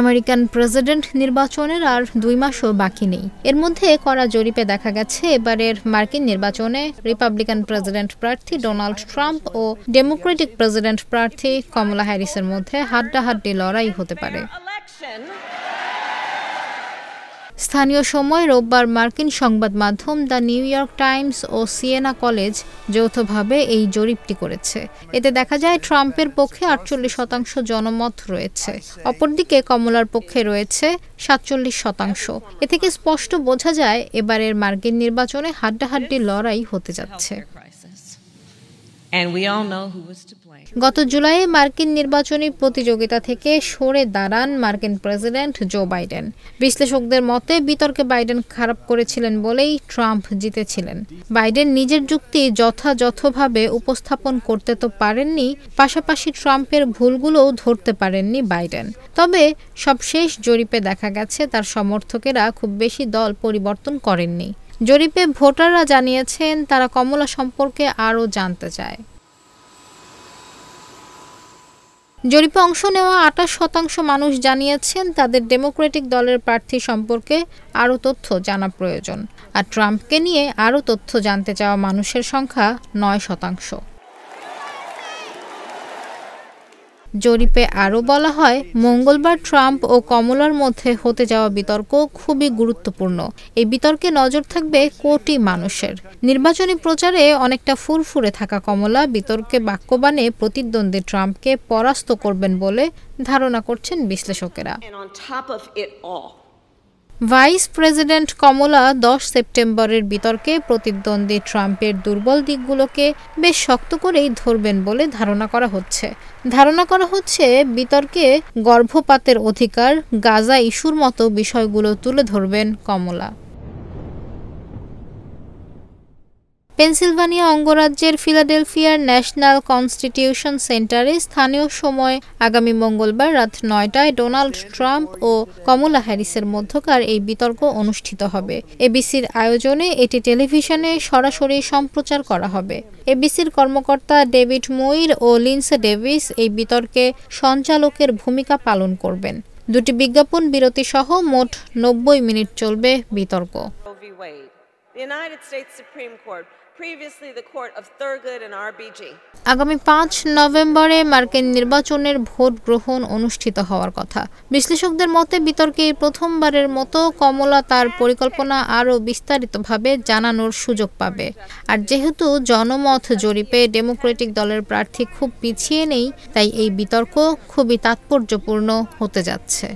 American president নির্বাচনের আর 2 মাসও বাকি নেই। এর মধ্যে করা জরিপে দেখা গেছে এবারের মার্কিন নির্বাচনে রিপাবলিকান প্রেসিডেন্ট প্রার্থী ডোনাল্ড ট্রাম্প ও ডেমোক্রেটিক প্রেসিডেন্ট প্রার্থী কমলা হ্যারিসের মধ্যে হাড্ডাহাড্ডি লড়াই হতে পারে। স্থানীয় সময় রোববার মার্কিন সংবাদ মাধ্যম দ্য নিউ ইয়র্ক টাইমস ও সিয়েনা কলেজ যৌথভাবে এই জরিপটি করেছে। এতে দেখা যায় ট্রাম্পের পক্ষে 48% জনমত রয়েছে, অপরদিকে কমলার পক্ষে রয়েছে 47%। এ থেকে স্পষ্ট বোঝা যায় এবারের মার্কিন নির্বাচনে হাড্ডাহাড্ডি লড়াই হতে যাচ্ছে। গত জুলাইয়ে মার্কিন নির্বাচনী প্রতিযোগিতা থেকে সরে দাঁড়ান মার্কিন প্রেসিডেন্ট জো বাইডেন। বিশ্লেষকদের মতে বিতর্কে বাইডেন খারাপ করেছিলেন বলেই ট্রাম্প জিতেছিলেন। বাইডেন নিজের যুক্তি যথাযথভাবে উপস্থাপন করতে তো পারেননি, পাশাপাশি ট্রাম্পের ভুলগুলোও ধরতে পারেননি বাইডেন। তবে সবশেষ জরিপে দেখা গেছে তার সমর্থকেরা খুব বেশি দল পরিবর্তন করেননি। জরিপে ভোটাররা জানিয়েছেন তারা কমলা সম্পর্কে আরও জানতে চায়। জরিপে অংশ নেওয়া 28% মানুষ জানিয়েছেন তাদের ডেমোক্রেটিক দলের প্রার্থী সম্পর্কে আরও তথ্য জানা প্রয়োজন, আর ট্রাম্পকে নিয়ে আরও তথ্য জানতে চাওয়া মানুষের সংখ্যা 9%। জরিপে আরও বলা হয়, মঙ্গলবার ট্রাম্প ও কমলার মধ্যে হতে যাওয়া বিতর্ক খুবই গুরুত্বপূর্ণ। এই বিতর্কে নজর থাকবে কোটি মানুষের। নির্বাচনী প্রচারে অনেকটা ফুরফুরে থাকা কমলা বিতর্কে বাক্যবাণে প্রতিদ্বন্দ্বী ট্রাম্পকে পরাস্ত করবেন বলে ধারণা করছেন বিশ্লেষকেরা। ভাইস প্রেসিডেন্ট কমলা 10 সেপ্টেম্বরের বিতর্কে প্রতিদ্বন্দ্বী ট্রাম্পের দুর্বল দিকগুলোকে বেশ শক্ত করেই ধরবেন বলে ধারণা করা হচ্ছে বিতর্কে গর্ভপাতের অধিকার, গাজা ইস্যুর মতো বিষয়গুলো তুলে ধরবেন কমলা। পেনসিলভানিয়া অঙ্গরাজ্যের ফিলাডেলফিয়ার ন্যাশনাল কনস্টিটিউশন সেন্টারে স্থানীয় সময় আগামী মঙ্গলবার রাত 9টায় ডোনাল্ড ট্রাম্প ও কমলা হ্যারিসের মধ্যকার এই বিতর্ক অনুষ্ঠিত হবে। এবিসির আয়োজনে এটি টেলিভিশনে সরাসরি সম্প্রচার করা হবে। এবিসির কর্মকর্তা ডেভিড মুইর ও লিন্ডসে ডেভিস এই বিতর্কে সঞ্চালকের ভূমিকা পালন করবেন। দুটি বিজ্ঞাপন বিরতি সহ মোট 90 মিনিট চলবে বিতর্ক। আগামী 5 নভেম্বরে মার্কিন নির্বাচনের ভোট গ্রহণ অনুষ্ঠিত হওয়ার কথা। বিশ্লেষকদের মতে বিতর্কে প্রথমবারের মতো কমলা তার পরিকল্পনা আরও বিস্তারিতভাবে জানানোর সুযোগ পাবে। আর যেহেতু জনমত জরিপে ডেমোক্রেটিক দলের প্রার্থী খুব পিছিয়ে নেই, তাই এই বিতর্ক খুবই তাৎপর্যপূর্ণ হতে যাচ্ছে।